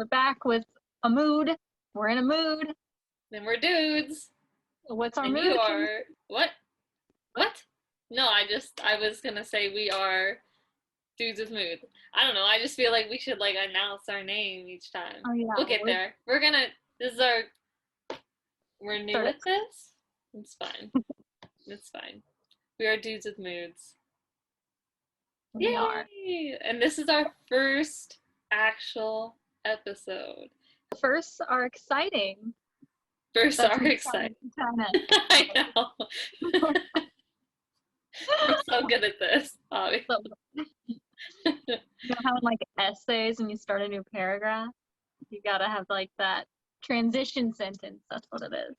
We're back with a mood. We're in a mood. Then we're dudes. What's our And you mood? are what? What? No, I was gonna say we are dudes with mood. I don't know. I just feel like we should like announce our name each time. Oh yeah, We'll get there. This is our, we're new start at this? It's fine. It's fine. We are dudes with moods. we are. Yay! And this is our first actual episode. Firsts are exciting. First That's are me exciting. trying I know. We're so good at this. So, you know how in like essays when you start a new paragraph, you gotta have like that transition sentence. That's what it is.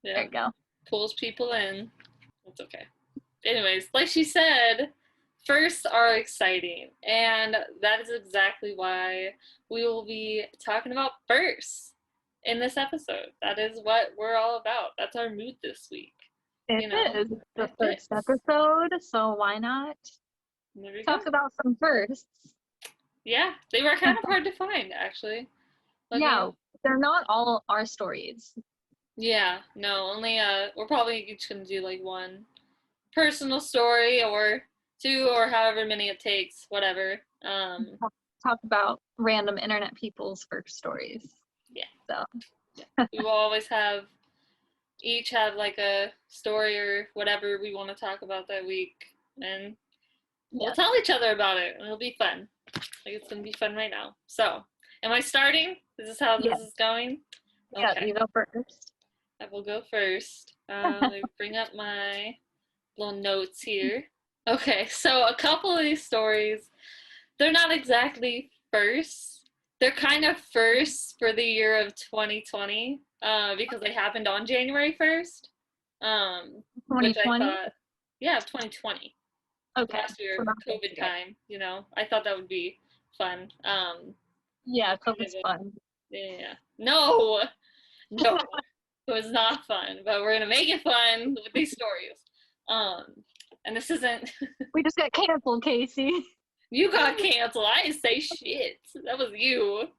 Yeah. There you go. Pulls people in. It's okay. Anyways, like she said, firsts are exciting, and that is exactly why we will be talking about firsts in this episode. That is what we're all about. That's our mood this week. It is the first episode, so why not talk about some firsts? Yeah, they were kind of hard to find, actually. Yeah, they're not all our stories. Yeah, no, only we're probably each gonna do like one personal story or two or however many it takes, whatever. Talk about random internet people's first stories. Yeah. So yeah. We will always each have like a story or whatever we want to talk about that week, and we'll tell each other about it, and it'll be fun. Like it's gonna be fun right now. So, am I starting? Is this how this is going? Yeah, you go first. I will go first. Let me bring up my little notes here. Okay, so a couple of these stories, they're not exactly firsts. They're kind of firsts for the year of 2020 because they happened on January 1st. 2020? Which I thought, yeah, 2020. Okay. Last year, COVID time, you know. I thought that would be fun. Yeah, COVID's fun. Yeah. No, it was not fun, but we're gonna make it fun with these stories. And this isn't. We just got canceled, Casey. You got canceled. I didn't say shit. That was you.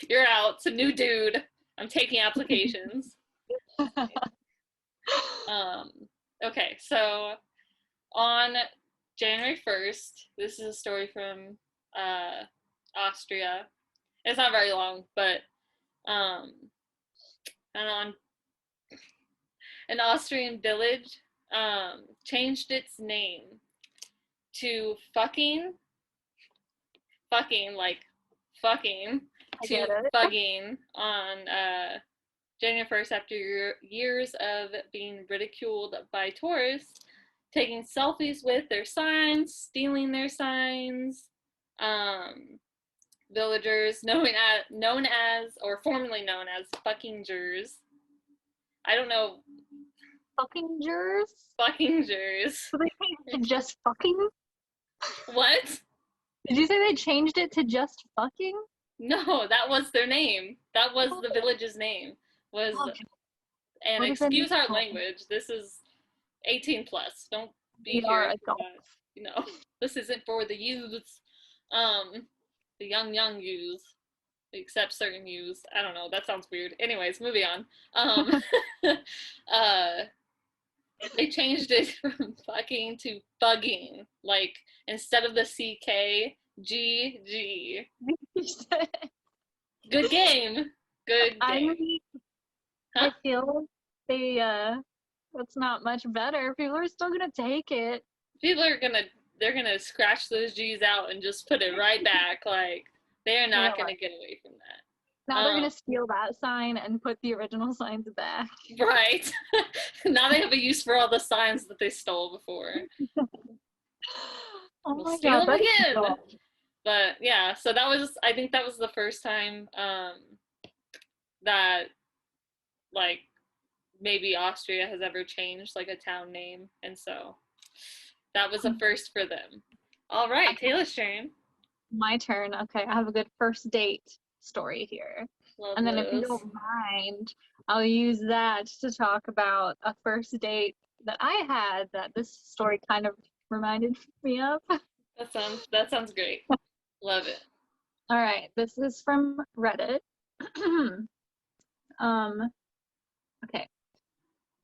You're out. It's a new dude. I'm taking applications. Okay, so on January 1st, this is a story from Austria. It's not very long, but and on an Austrian village changed its name to fucking like fucking to fugging on January 1st after years of being ridiculed by tourists, taking selfies with their signs, stealing their signs. Villagers known as or formerly known as fuckingers. I don't know. Fuckingers? Fuckingers. So they changed it to just fucking? What? Did you say they changed it to just fucking? No, that was their name. That was the village's name. And excuse our language. This is 18 plus. Don't be here. You know, this isn't for the youths. The young youths. Except certain youths. I don't know. That sounds weird. Anyways, moving on. They changed it from fucking to fugging. Like, instead of the CK, GG. Good game. Good game. I feel that's not much better. People are still gonna take it. People are they're gonna scratch those G's out and just put it right back. Like, they're not gonna get away from that. Now they're gonna steal that sign and put the original signs back. Right. Now they have a use for all the signs that they stole before. Oh we'll steal them again. But yeah, so I think that was the first time that like maybe Austria has ever changed like a town name, and so that was a first for them. All right, Taylor's turn. My turn. Okay, I have a good first date story here. And then if you don't mind, I'll use that to talk about a first date that I had that this story kind of reminded me of. That sounds great. Love it. All right, this is from Reddit. um, okay.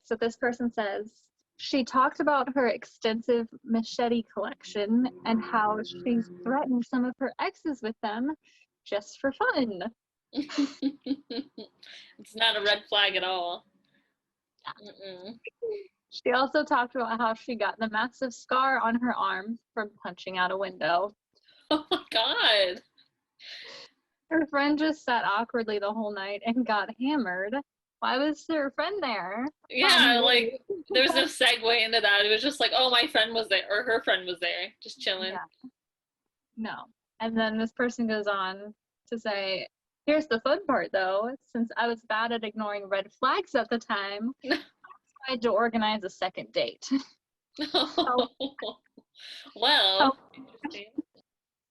So this person says she talked about her extensive machete collection and how she's threatened some of her exes with them just for fun. It's not a red flag at all. Mm-mm. She also talked about how she got the massive scar on her arm from punching out a window. Oh my god. Her friend just sat awkwardly the whole night and got hammered. Why was her friend there? Yeah, like there was no segue into that. It was just like, oh, my friend was there, or her friend was there, just chilling. Yeah. No. And then this person goes on to say, here's the fun part though. Since I was bad at ignoring red flags at the time, I tried to organize a second date. Well, interesting.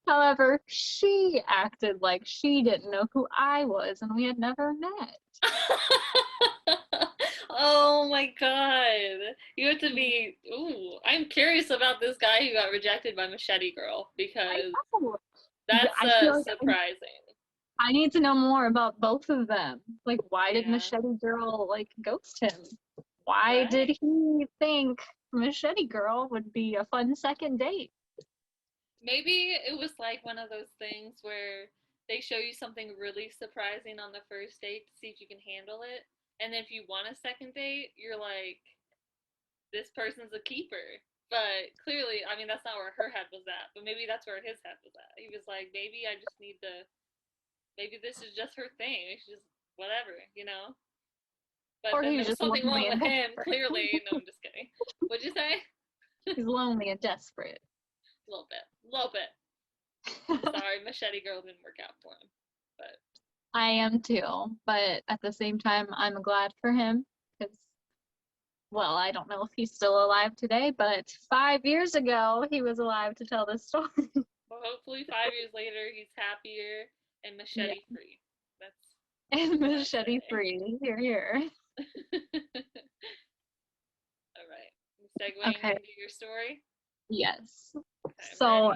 However, she acted like she didn't know who I was and we had never met. Oh my god. You have to be. Ooh, I'm curious about this guy who got rejected by Machete Girl because that's I feel like surprising. I need to know more about both of them. Like, why did Yeah. Machete Girl like ghost him? Why did he think Machete Girl would be a fun second date? Maybe it was like one of those things where they show you something really surprising on the first date to see if you can handle it. And if you want a second date, you're like, this person's a keeper. But clearly, I mean, that's not where her head was at. But maybe that's where his head was at. He was like, maybe I just need to, maybe this is just her thing. It's just whatever, you know? But or then there was just something wrong with him, desperate. clearly. No, I'm just kidding. What'd you say? He's lonely and desperate. A little bit. A little bit. Sorry, Machete Girl didn't work out for him. But I am too, but at the same time, I'm glad for him because, well, I don't know if he's still alive today, but 5 years ago, he was alive to tell this story. well, hopefully 5 years later, he's happier and machete free. That's and machete free. Here. All right. Segueing into your story? Yes. Okay, so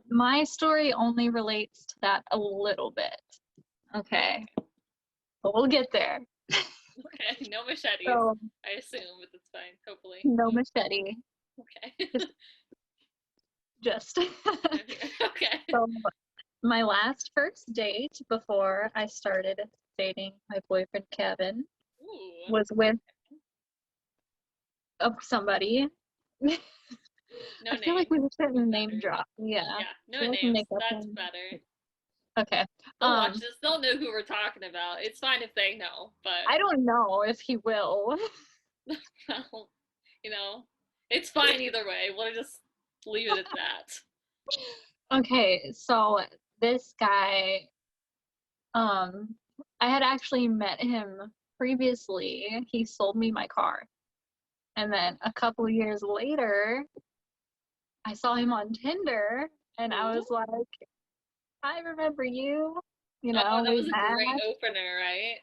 my story only relates to that a little bit. Okay. But we'll get there. Okay. No machetes, so, I assume, but that's fine. Hopefully. No machete. Okay. Just. Okay. So my last first date before I started dating my boyfriend Kevin was with somebody. No I feel like we shouldn't name drop. Yeah. No names. That's better. Okay. They'll watch this. They'll know who we're talking about. It's fine if they know, but I don't know if he will. Well, you know, it's fine either way. We'll just leave it at that. Okay, so this guy, I had actually met him previously. He sold me my car. And then a couple years later, I saw him on Tinder and I was like, I remember you. You know, that was a great opener, right?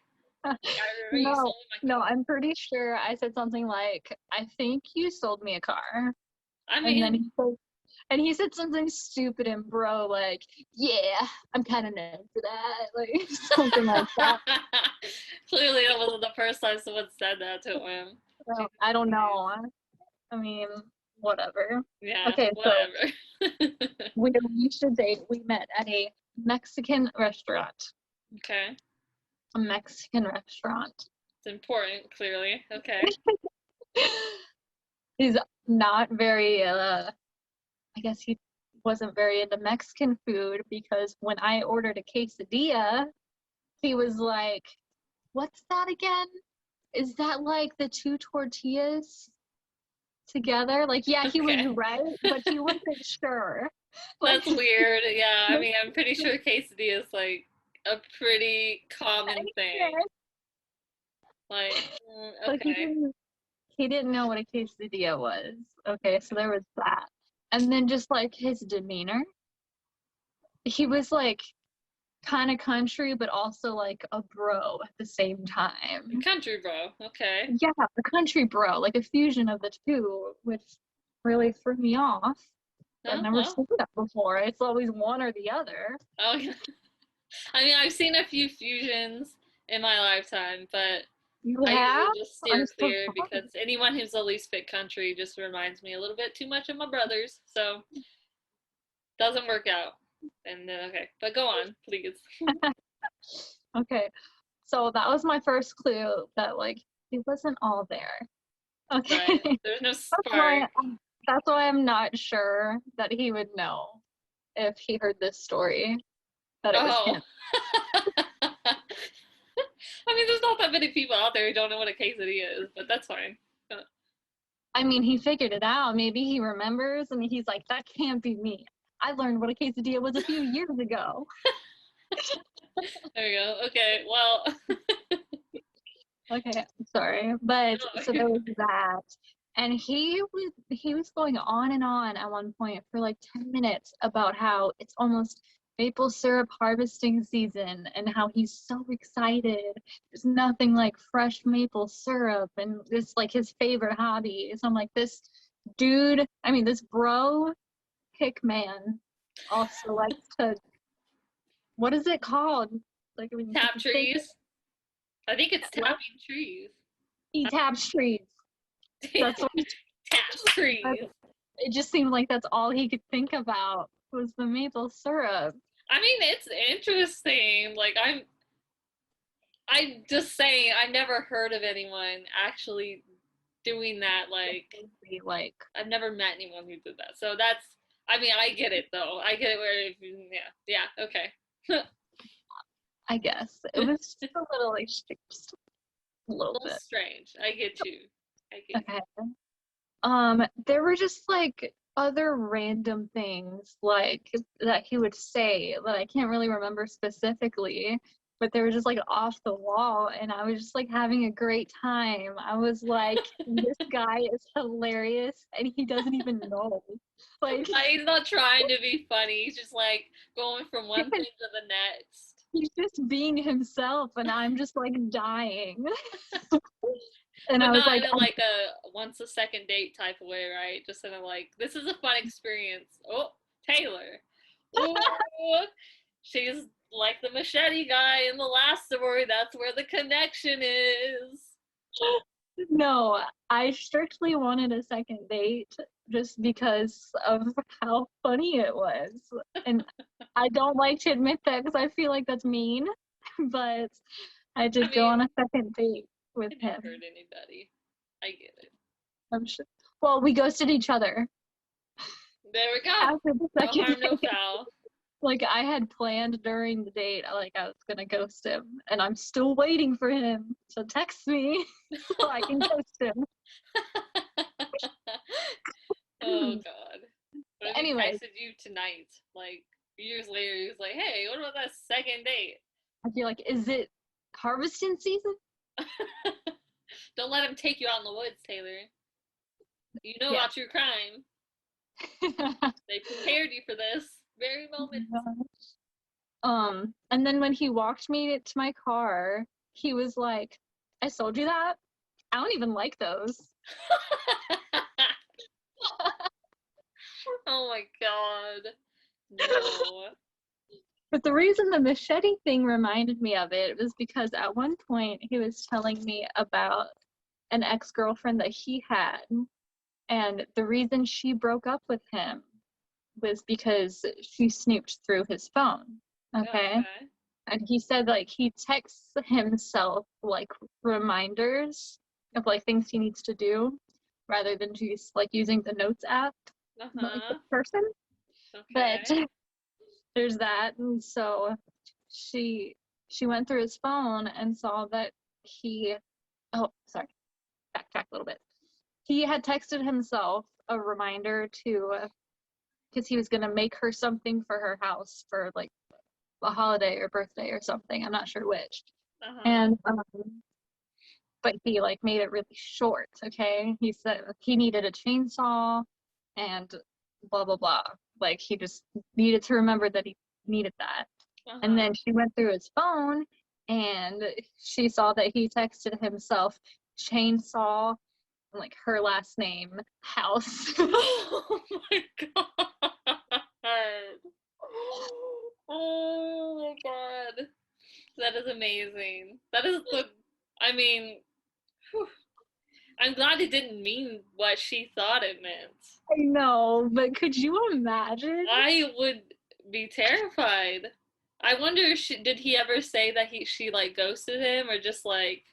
Like, I remember you sold me my car. No, I'm pretty sure I said something like, I think you sold me a car. I mean, and he said something stupid and bro, like, yeah, I'm kind of known for that. Like, something like that. Clearly, that wasn't the first time someone said that to him. Well, I don't know. I mean, whatever. Yeah, okay, whatever. So we arranged a date. We met at a Mexican restaurant. Okay. A Mexican restaurant. It's important, clearly. Okay. He's not very, I guess he wasn't very into Mexican food because when I ordered a quesadilla, he was like, what's that again? Is that like the two tortillas together? Like, yeah, he was right, but he wasn't sure. That's weird. Yeah, I mean, I'm pretty sure quesadilla is like a pretty common thing. Like, okay. He didn't know what a quesadilla was. Okay, so there was that. And then just like his demeanor, he was like kind of country, but also like a bro at the same time. Country bro, okay. Yeah, a country bro, like a fusion of the two, which really threw me off. I've never seen that before. It's always one or the other. Oh, yeah. I mean, I've seen a few fusions in my lifetime, but You I have? usually just steer I'm so clear sorry. because anyone who's the least fit country just reminds me a little bit too much of my brothers. So doesn't work out. And then okay, but go on, please. Okay. So that was my first clue that like he wasn't all there. Right. Okay. There's no That's why spark. that's why I'm not sure that he would know if he heard this story that it was Oh. him. I mean, there's not that many people out there who don't know what a quesadilla is, but that's fine. I mean, he figured it out. Maybe he remembers and he's like, that can't be me. I learned what a quesadilla was a few years ago. There we go. Okay, well. Okay, I'm sorry. But so there was that. And he was going on and on at one point for like 10 minutes about how it's almost maple syrup harvesting season and how he's so excited. There's nothing like fresh maple syrup and it's like his favorite hobby. So I'm like, this dude, I mean, this bro hick man also likes to, what is it called? Like when you Tap trees. I think it's what? tapping trees. He taps trees. That's what Taps trees. it just seemed like that's all he could think about was the maple syrup. I mean, it's interesting. Like I'm just saying, I never heard of anyone actually doing that. Like I've never met anyone who did that. So that's, I mean, I get it though. I get it where, yeah, okay. I guess it was just a little like just a little bit strange. I get you. okay. There were just like other random things like that he would say that I can't really remember specifically, but they were just like off the wall and I was just like having a great time. I was like, this guy is hilarious and he doesn't even know. Like he's not trying to be funny. He's just like going from one thing to the next. He's just being himself and I'm just like dying. And but I was not like, in like a once a second date type of way, right? Just in a like, this is a fun experience. Oh, Taylor. Ooh, she's like the Machete guy in the last story. That's where the connection is. no, I strictly wanted a second date just because of how funny it was. And I don't like to admit that because I feel like that's mean, but I did go on a second date with him. Hurt anybody. I get it. I'm sure. Well, we ghosted each other. There we go. After the second no harm, date. no foul. Like I had planned during the date, like I was gonna ghost him, and I'm still waiting for him to text me so I can ghost him. Oh God! What if Anyway, he texted you tonight, like years later? He was like, "Hey, what about that second date?" I feel like, is it harvesting season? Don't let him take you out in the woods, Taylor. You know about true crime. They prepared you for this very moment. And then when he walked me to my car, he was like, I sold you that? I don't even like those. Oh my God. No. But the reason the machete thing reminded me of it was because at one point he was telling me about an ex-girlfriend that he had. And the reason she broke up with him was because she snooped through his phone. Okay. And he said like he texts himself like reminders of like things he needs to do rather than just like using the notes app like the person. But there's that. And so she went through his phone and saw that backtrack a little bit. He had texted himself a reminder because he was going to make her something for her house for like a holiday or birthday or something. I'm not sure which. And but he like made it really short. Okay, he said he needed a chainsaw and blah blah blah. Like he just needed to remember that he needed that. And then she went through his phone and she saw that he texted himself chainsaw, like her last name, house. Oh my God. That is amazing. That is the, I mean, whew. I'm glad it didn't mean what she thought it meant. I know, but could you imagine? I would be terrified. I wonder, did he ever say that she like ghosted him or just like?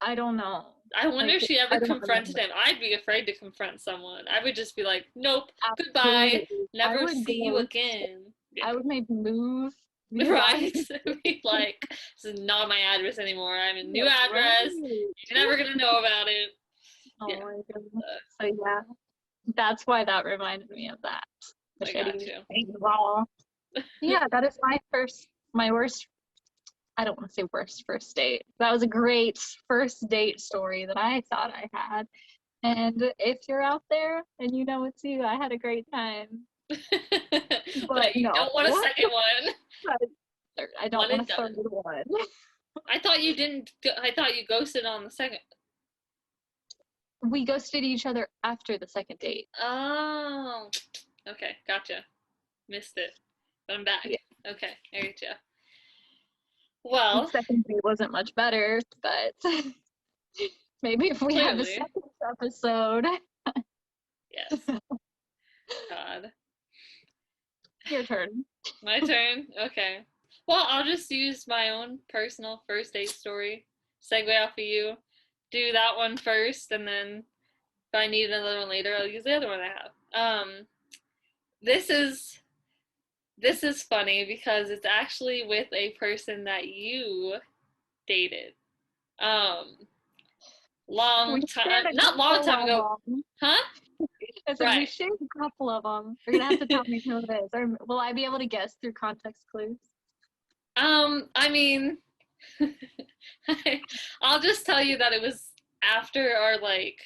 I don't know. I wonder if she ever I don't confronted remember. him. I'd be afraid to confront someone. I would just be like, nope, goodbye, Absolutely. I never would see you go. again. I Yeah. would maybe move. Be Right? like, Be like, this is not my address anymore. I'm a new yeah, address. right. You're never gonna know about it. Oh Yeah. my goodness. So yeah, that's why that reminded me of that. I got Machete you. raw. Yeah, that is my worst. I don't want to say worst first date. That was a great first date story that I thought I had. And if you're out there and you know it's you, I had a great time. But But you no, don't want a second one. I don't One want and a third done. one. I thought you didn't. I thought you ghosted on the second. We ghosted each other after the second date. Oh, okay, gotcha. Missed it, but I'm back. Yeah. Okay, I get you. The Well, second date wasn't much better, but maybe if we have a clearly, second episode. yes. God, Your turn. my turn. Okay. Well, I'll just use my own personal first date story. Segue off of you. Do that one first, and then if I need another one later, I'll use the other one I have. This is this is funny because it's actually with a person that you dated. Um, We long shared time, a not long couple time ago, of them. huh? I said we Right. shared a couple of them. You're gonna have to tell me who it is, or will I be able to guess through context clues? I mean, I'll just tell you that it was after our like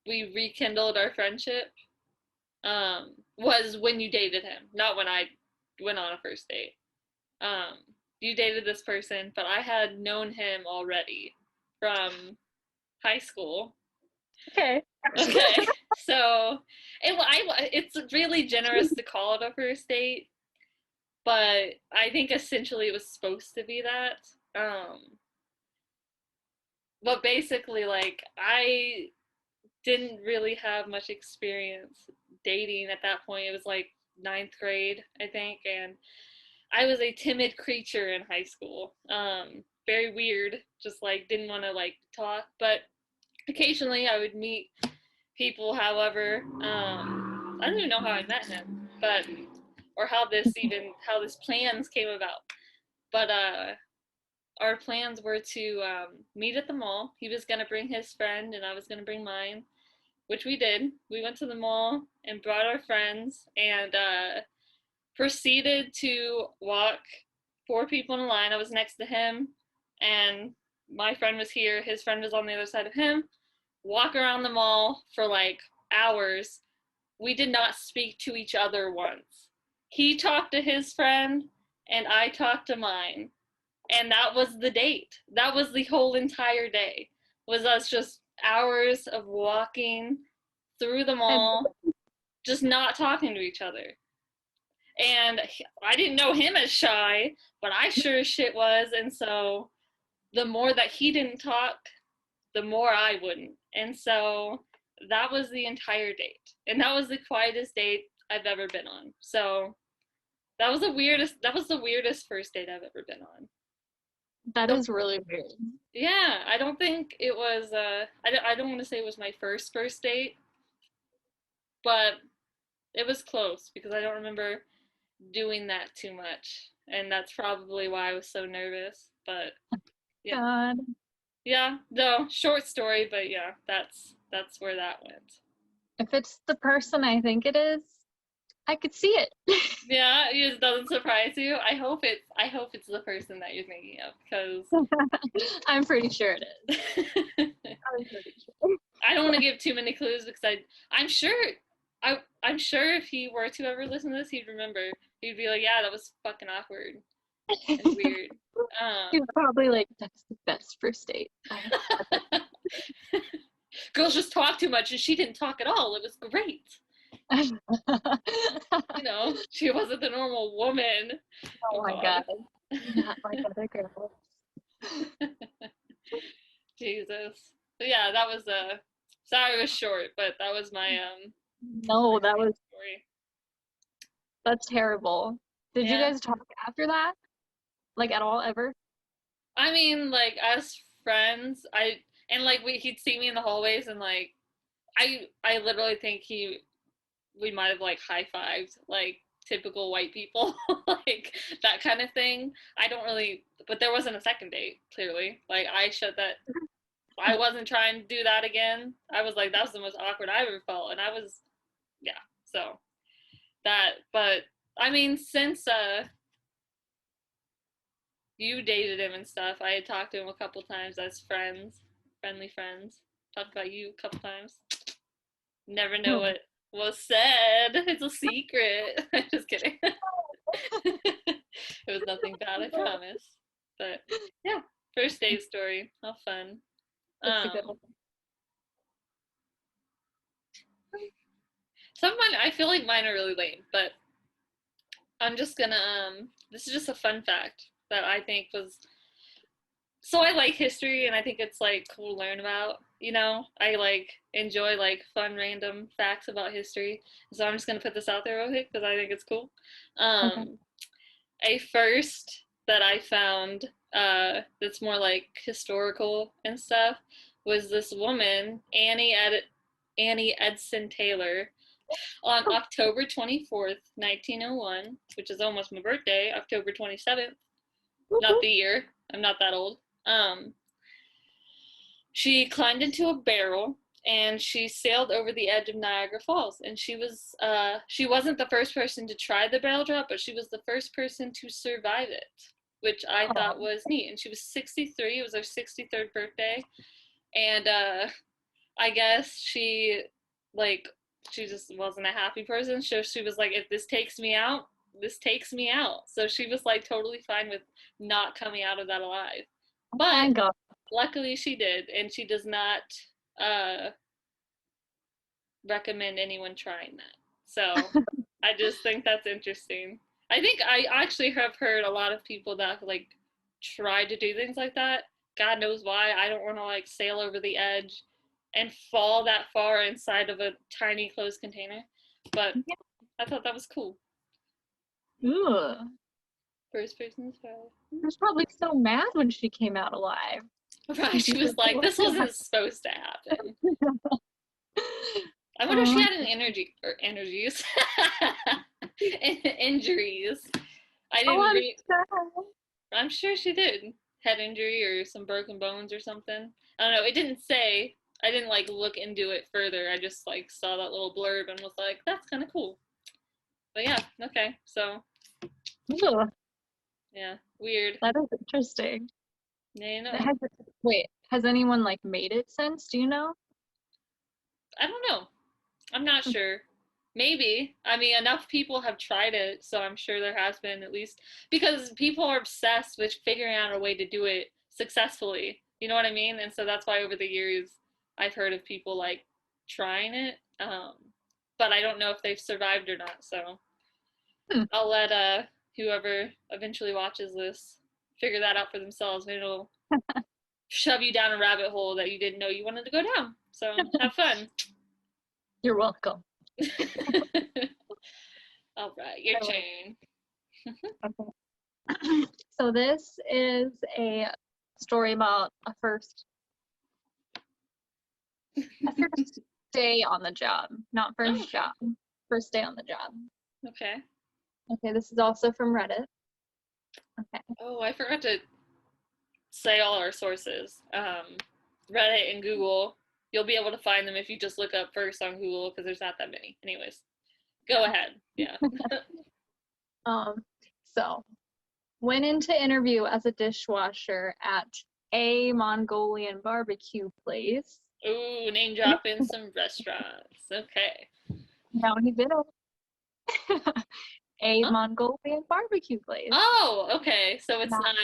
we rekindled our friendship. Was when you dated him, not when I went on a first date. Um, you dated this person, but I had known him already from high school. Okay. Okay, so it's really generous to call it a first date, but I think essentially it was supposed to be that. But basically, like, I didn't really have much experience dating at that point. It was like ninth grade, I think, and I was a timid creature in high school. Very weird, just like didn't want to like talk, but occasionally I would meet people. However, I don't even know how I met him, but or how this plans came about. But our plans were to meet at the mall. He was gonna bring his friend, and I was gonna bring mine, which we did. We went to the mall and brought our friends and proceeded to walk four people in a line. I was next to him, and my friend was here. His friend was on the other side of him. Walk around the mall for like hours. We did not speak to each other once. He talked to his friend, and I talked to mine. And that was the date. That was the whole entire day. Was us just hours of walking through the And mall, just not talking to each other. And I didn't know him as shy, but I sure as shit was. And so the more that he didn't talk, the more I wouldn't. And so that was the entire date. And that was the quietest date I've ever been on. So that was the weirdest first date I've ever been on. that The, is really weird. yeah, I don't think it was I don't want to say it was my first date, but it was close because I don't remember doing that too much. And that's probably why I was so nervous. But yeah. God. Yeah, no, short story, but yeah, that's where that went. If it's the person I think it is, I could see it. Yeah, it doesn't surprise you. I hope it's the person that you're thinking of because I'm pretty sure it is. I'm pretty sure. I don't want to give too many clues because I'm sure I'm sure if he were to ever listen to this, he'd remember. He'd be like, "Yeah, that was fucking awkward and weird." He's probably like, that's the best first date. Girls just talk too much, and she didn't talk at all. It was great. You know, she wasn't the normal woman. Oh Oh my God. God. Not like other girls. Jesus. But yeah, that was sorry it was short, but that was my No, that was story. that's terrible. Did you Yeah. guys talk after that? Like at all ever? I mean, like as friends, he'd see me in the hallways and like I literally think we might have like high fived like typical white people like that kind of thing. I don't really, but there wasn't a second date clearly. Like I shut that. I wasn't trying to do that again. I was like that was the most awkward I ever felt, and I was yeah. So that, but I mean since you dated him and stuff, I had talked to him a couple times as friends, friendly friends. Talked about you a couple times. Never know what was said. It's a secret. Just kidding. It was nothing bad, I promise. But yeah, first date story. How fun. That's a good one. Some of mine, I feel like mine are really lame, but I'm just gonna this is just a fun fact that I think was so I like history and I think it's like cool to learn about. You know, I like enjoy like fun random facts about history. So I'm just gonna put this out there real quick because I think it's cool. Okay. A first that I found that's more like historical and stuff was this woman Annie Edson Taylor on October 24th, 1901, which is almost my birthday, October 27th. Not the year. I'm not that old. Um, she climbed into a barrel and she sailed over the edge of Niagara Falls. And she wasn't the first person to try the barrel drop, but she was the first person to survive it, which I thought was neat. And she was 63. It was her 63rd birthday, and I guess like she just wasn't a happy person. So she was like, if this takes me out, this takes me out. So she was like totally fine with not coming out of that alive. But luckily she did, and she does not uh, recommend anyone trying that. So I just think that's interesting. I think I actually have heard a lot of people that like try to do things like that. God knows why. I don't want to like sail over the edge and fall that far inside of a tiny closed container. But I thought that was cool. Ooh. First person to try. She was probably so mad when she came out alive. Right, she was like, this wasn't supposed to happen. I wonder if she had any energies. Injuries. I didn't read. I'm sure she did. Head injury or some broken bones or something. I don't know. It didn't say. I didn't like look into it further. I just like saw that little blurb and was like, that's kind of cool. But yeah, okay. So. Ugh. Yeah, weird. That is interesting. Yeah, you know. Has anyone like made it since? Do you know? I don't know. I'm not sure. Maybe. I mean, enough people have tried it, so I'm sure there has been at least because people are obsessed with figuring out a way to do it successfully. You know what I mean? And so that's why over the years I've heard of people like trying it, but I don't know if they've survived or not. So I'll let whoever eventually watches this figure that out for themselves. Maybe it'll shove you down a rabbit hole that you didn't know you wanted to go down. So have fun. You're welcome. All right, your turn. Okay. So this is a story about a first day on the job, not first job. First day on the job. Okay. Okay, this is also from Reddit. Okay. Oh, I forgot to say all our sources. Reddit and Google. You'll be able to find them if you just look up first on Google because there's not that many. Anyways, go ahead. Yeah. So went into interview as a dishwasher at a Mongolian barbecue place. Ooh, name dropping some restaurants. Okay. No, he did a Mongolian barbecue place. Oh, okay. So it's not.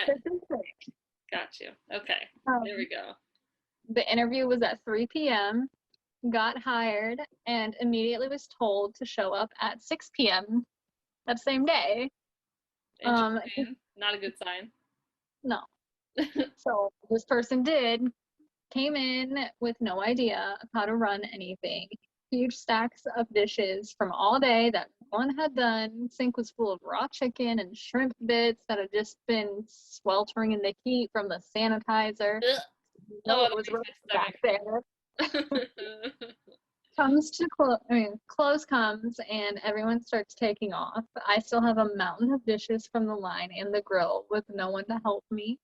Got you. Okay. There we go. The interview was at 3 p.m. Got hired and immediately was told to show up at 6 p.m. that same day. Not a good sign. No. So this person came in with no idea how to run anything. Huge stacks of dishes from all day that one had done. Sink was full of raw chicken and shrimp bits that had just been sweltering in the heat from the sanitizer. Ugh. No, it was right back there. Close comes and everyone starts taking off. I still have a mountain of dishes from the line and the grill with no one to help me.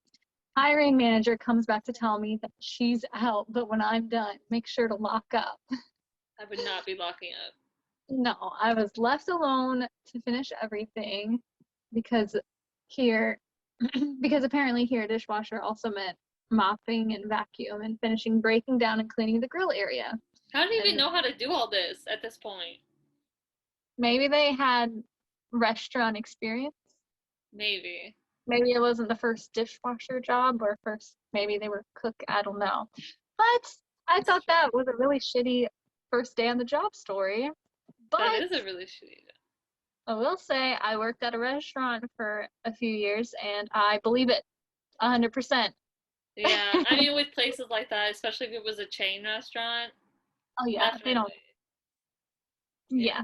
Hiring manager comes back to tell me that she's out, but when I'm done, make sure to lock up. I would not be locking up. No, I was left alone to finish everything because because apparently here dishwasher also meant mopping and vacuum and finishing breaking down and cleaning the grill area. How do you even know how to do all this at this point? Maybe they had restaurant experience. Maybe it wasn't the first dishwasher job or maybe they were cook, I don't know. But I thought that was a really shitty first day on the job story. But that is a really shitty job. I will say I worked at a restaurant for a few years and I believe it 100%. Yeah, I mean with places like that, especially if it was a chain restaurant. Oh yeah, definitely. they don't. Yeah.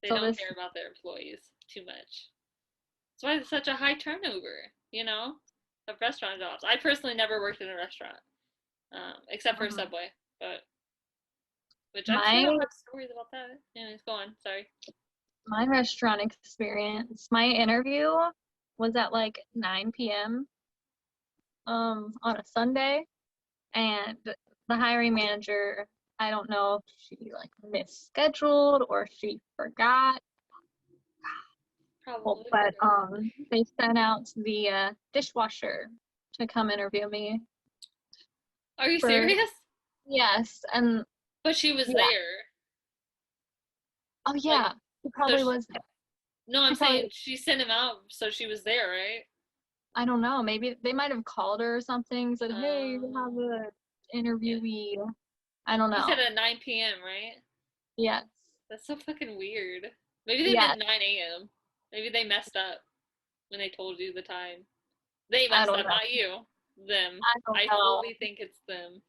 They don't care about their employees too much. That's why there's such a high turnover, of restaurant jobs. I personally never worked in a restaurant, except for Subway, but which I'm sure I'll have stories about that. Anyways, go on. Sorry. My restaurant experience. My interview was at like 9 p.m. On a Sunday, and the hiring manager, I don't know if she like misscheduled or she forgot. Probably. But they sent out the dishwasher to come interview me. Are you serious? Yes, and but she was there. Oh yeah, she probably was there. No, I'm saying she sent him out, so she was there, right? I don't know. Maybe they might have called her or something, said, "Hey, you have an interviewee." Yeah. I don't know. You said at 9 p.m., right? Yes. That's so fucking weird. Maybe they meant 9 a.m. Maybe they messed up when they told you the time. They messed up, not you. Them. I fully think it's them.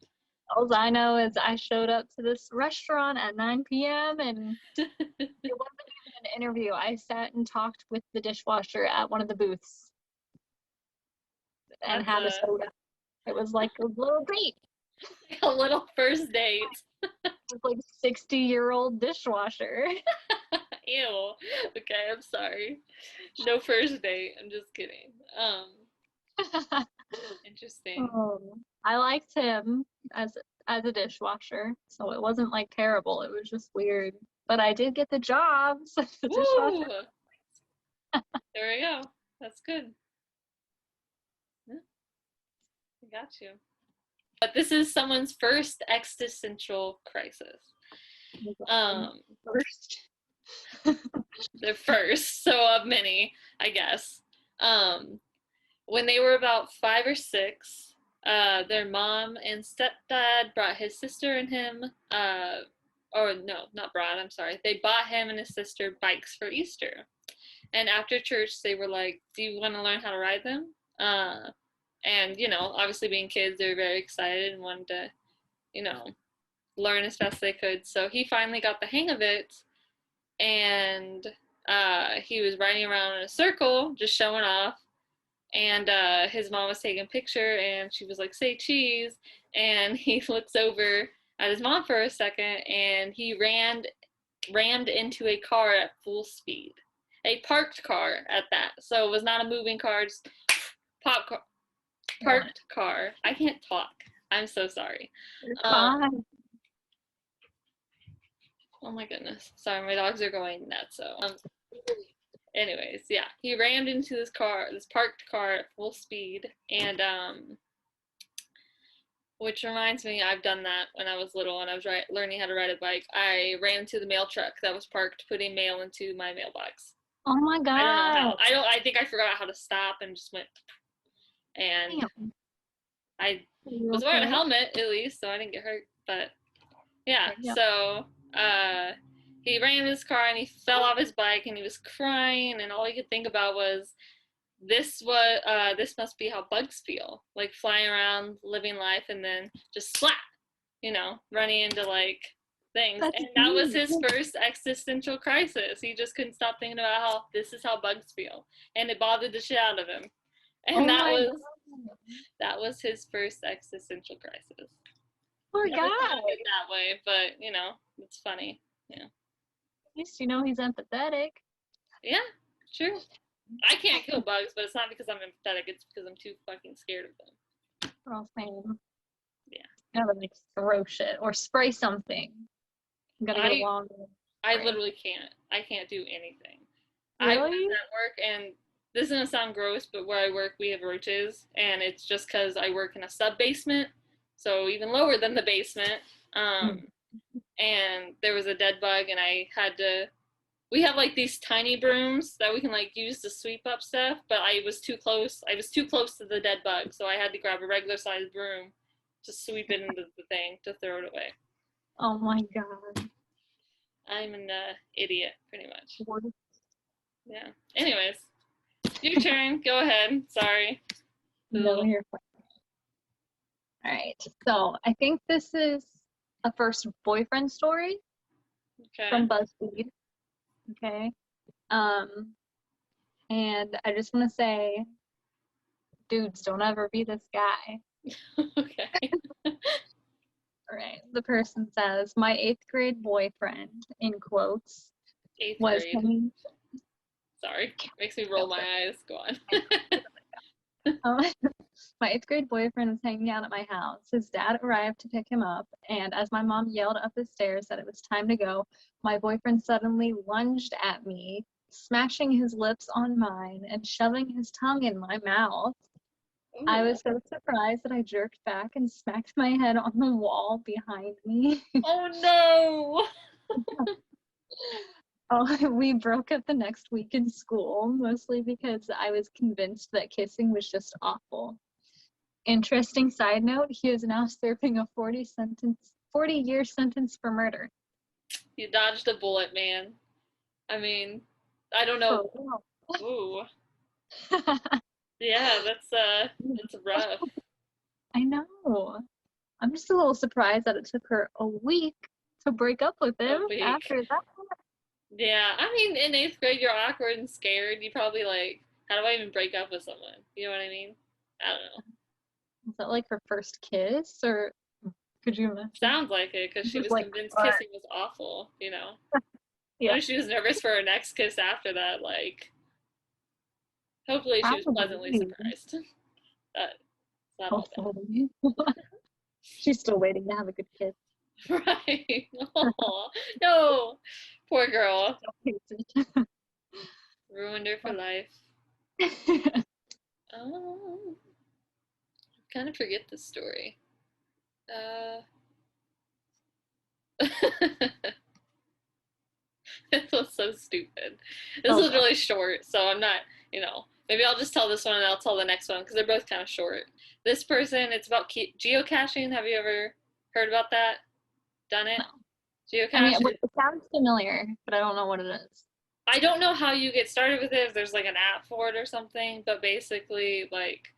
All I know is I showed up to this restaurant at 9 p.m. and it wasn't even an interview. I sat and talked with the dishwasher at one of the booths and had a soda. It was like a little date. A little first date. With like 60-year-old dishwasher. Ew. Okay, I'm sorry. No first date. I'm just kidding. Interesting. I liked him as a dishwasher, so it wasn't like terrible. It was just weird. But I did get the job. So the dishwasher. There we go. That's good. Yeah. I got you. But this is someone's first existential crisis. First. The first, so of many, I guess. When they were about 5 or 6, their mom and stepdad brought his sister and him, or no, not brought, I'm sorry. They bought him and his sister bikes for Easter. And after church, they were like, do you want to learn how to ride them? And, obviously being kids, they were very excited and wanted to, learn as fast as they could. So he finally got the hang of it, and he was riding around in a circle, just showing off. And his mom was taking a picture, and she was like, say cheese. And he looks over at his mom for a second, and he rammed into a car at full speed. A parked car at that. So it was not a moving car, just parked car. I can't talk. I'm so sorry. Oh my goodness. Sorry, my dogs are going nuts. So, anyways, yeah, he rammed into this parked car at full speed, and which reminds me, I've done that when I was little and I was learning how to ride a bike. I ran into the mail truck that was parked, putting mail into my mailbox. Oh my god! I don't know how. I think I forgot how to stop and just went. And damn. I was wearing a helmet at least, so I didn't get hurt. But yeah, so he ran his car and he fell off his bike and he was crying, and all he could think about was this must be how bugs feel, like flying around, living life, and then just slap, running into like things. That's And that was me. his first existential crisis. He just couldn't stop thinking about how this is how bugs feel, and it bothered the shit out of him. And Oh my God. that was his first existential crisis. Poor Never thought guy. of it that way, but it's funny. Yeah. At least he's empathetic. Yeah, true. I can't kill bugs, but it's not because I'm empathetic. It's because I'm too fucking scared of them. We're all same. Yeah. Gotta like throw shit or spray something. You gotta get along. I literally can't. I can't do anything. Really? I was at work, and this is gonna sound gross, but where I work, we have roaches, and it's just because I work in a sub basement, so even lower than the basement. And there was a dead bug, and I had to. We have like these tiny brooms that we can like use to sweep up stuff, but I was too close. I was too close to the dead bug, so I had to grab a regular sized broom to sweep it into the thing to throw it away. Oh my God. I'm an idiot, pretty much. Yeah. Anyways, your turn. Go ahead. Sorry. No, you're fine. All right. So I think this is a first boyfriend story from BuzzFeed. Okay. And I just want to say, dudes, don't ever be this guy. Okay. All right. The person says, my 8th grade boyfriend, in quotes, 8th was grade. hanging. Sorry. Makes me roll my eyes. Go on. My 8th grade boyfriend was hanging out at my house. His dad arrived to pick him up, and as my mom yelled up the stairs that it was time to go, my boyfriend suddenly lunged at me, smashing his lips on mine and shoving his tongue in my mouth. Ooh. I was so surprised that I jerked back and smacked my head on the wall behind me. Oh no! We broke up the next week in school, mostly because I was convinced that kissing was just awful. Interesting side note, he is now serving a 40-year sentence for murder. You dodged a bullet, man. I mean, I don't know. Ooh. Yeah, that's rough. I know. I'm just a little surprised that it took her a week to break up with him after that. Yeah, I mean, in 8th grade, you're awkward and scared. You probably like, how do I even break up with someone? You know what I mean? I don't know. Was that like her first kiss, or could you imagine? Sounds like it, because she was like, convinced kissing was awful, Yeah. What if she was nervous for her next kiss after that? Like, hopefully she was pleasantly surprised. That's not all bad. She's still waiting to have a good kiss. Right. Oh, no. Poor girl. Ruined her for life. I kind of forget this story. It was so stupid. This was really short, so I'm not, maybe I'll just tell this one and I'll tell the next one because they're both kind of short. This person, it's about geocaching. Have you ever heard about that? Done it? No. Geocaching? I mean, it sounds familiar, but I don't know what it is. I don't know how you get started with it, if there's like an app for it or something, but basically like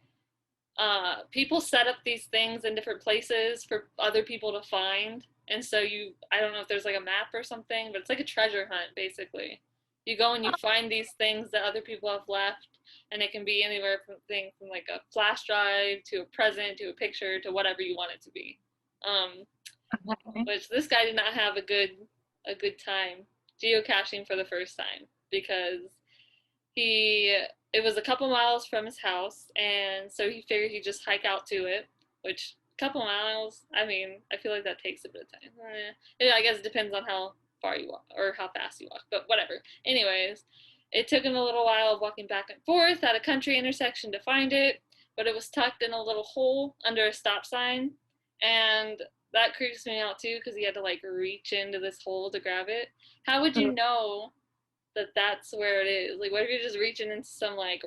people set up these things in different places for other people to find. And so I don't know if there's like a map or something, but it's like a treasure hunt basically. You go and you find these things that other people have left, and it can be anywhere from like a flash drive to a present to a picture to whatever you want it to be. Which this guy did not have a good time geocaching for the first time, because it was a couple miles from his house, and so he figured he'd just hike out to it, which a couple miles, I mean, I feel like that takes a bit of time. I guess it depends on how far you walk or how fast you walk, but whatever. Anyways, it took him a little while walking back and forth at a country intersection to find it, but it was tucked in a little hole under a stop sign, and that creeps me out too, because he had to like reach into this hole to grab it. How would you know that that's where it is? Like, what if you're just reaching into some like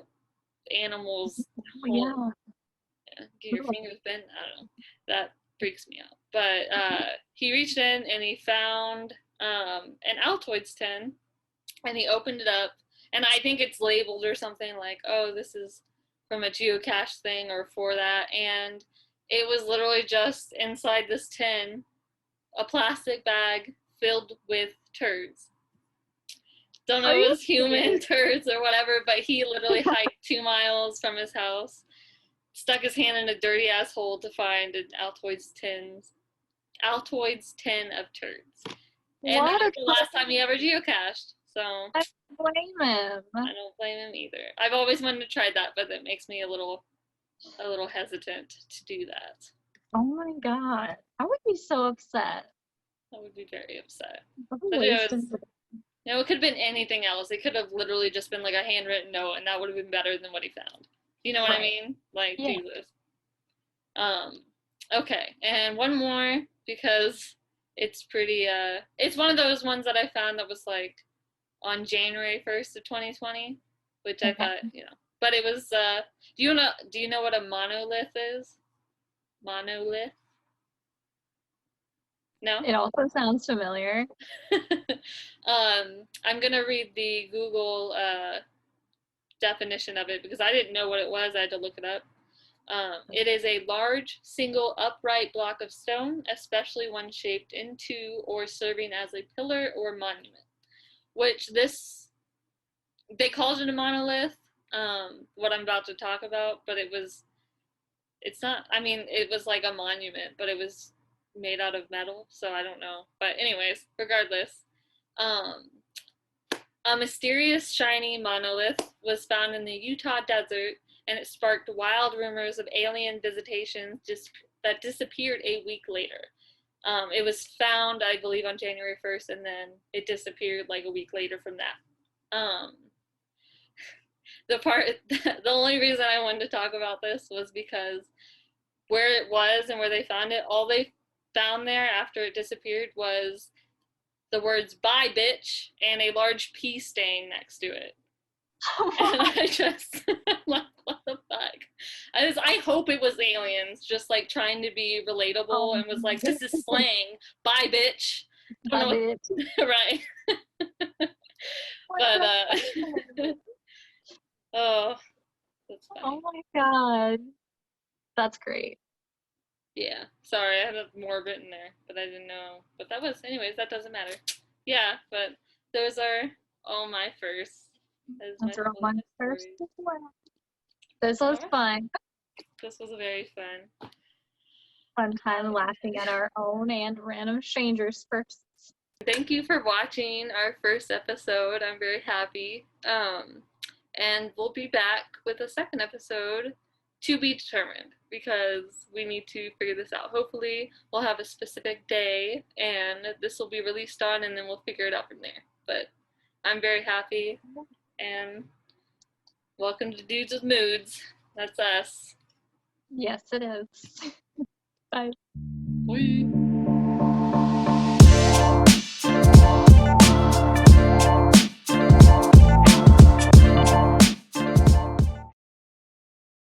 animal's hole? Yeah, get your fingers bent. I don't know. That freaks me out. But he reached in and he found an Altoids tin, and he opened it up, And I think it's labeled or something like, oh, this is from a geocache thing or for that. And it was literally just inside this tin, a plastic bag filled with turds. Don't know if it was human turds or whatever, but he literally hiked 2 miles from his house, stuck his hand in a dirty ass hole to find an Altoids tin of turds. And that was the last time he ever geocached. So I don't blame him. I don't blame him either. I've always wanted to try that, but it makes me a little hesitant to do that. Oh my god. I would be so upset. I would be very upset. It could have been anything else. It could have literally just been like a handwritten note, and that would have been better than what he found. You know what I mean? Like, yeah. Jesus. Okay, and one more, because it's pretty, it's one of those ones that I found that was like on January 1st of 2020, which I thought, but it was, do you know what a monolith is? Monolith? No? It also sounds familiar. I'm going to read the Google definition of it because I didn't know what it was. I had to look it up. It is a large, single, upright block of stone, especially one shaped into or serving as a pillar or monument. Which they called it a monolith, what I'm about to talk about, but it was like a monument, but it was made out of metal, so I don't know. But anyways, regardless, a mysterious shiny monolith was found in the Utah desert, and it sparked wild rumors of alien visitations that disappeared a week later. It was found, I believe, on January 1st, and then it disappeared like a week later from that. The only reason I wanted to talk about this was because where it was and where they found it, all they found there after it disappeared was the words "bye bitch" and a large pee stain next to it. And I just like, what the fuck? I hope it was aliens just like trying to be relatable and was like, this is slang, bye bitch. Bye bitch. Right. But oh, that's funny. Oh my god, that's great. Yeah, sorry, I had more written there, but I didn't know. But that doesn't matter. Yeah, but those are all my firsts. Those are all my first as well. This was fun. This was very fun. Fun time laughing at our own and random strangers' firsts. Thank you for watching our first episode. I'm very happy. And we'll be back with a second episode to be determined because we need to figure this out. Hopefully we'll have a specific day and this will be released on, and then we'll figure it out from there. But I'm very happy, and welcome to Dudes with Moods. That's us. Yes, it is. Bye. Bye.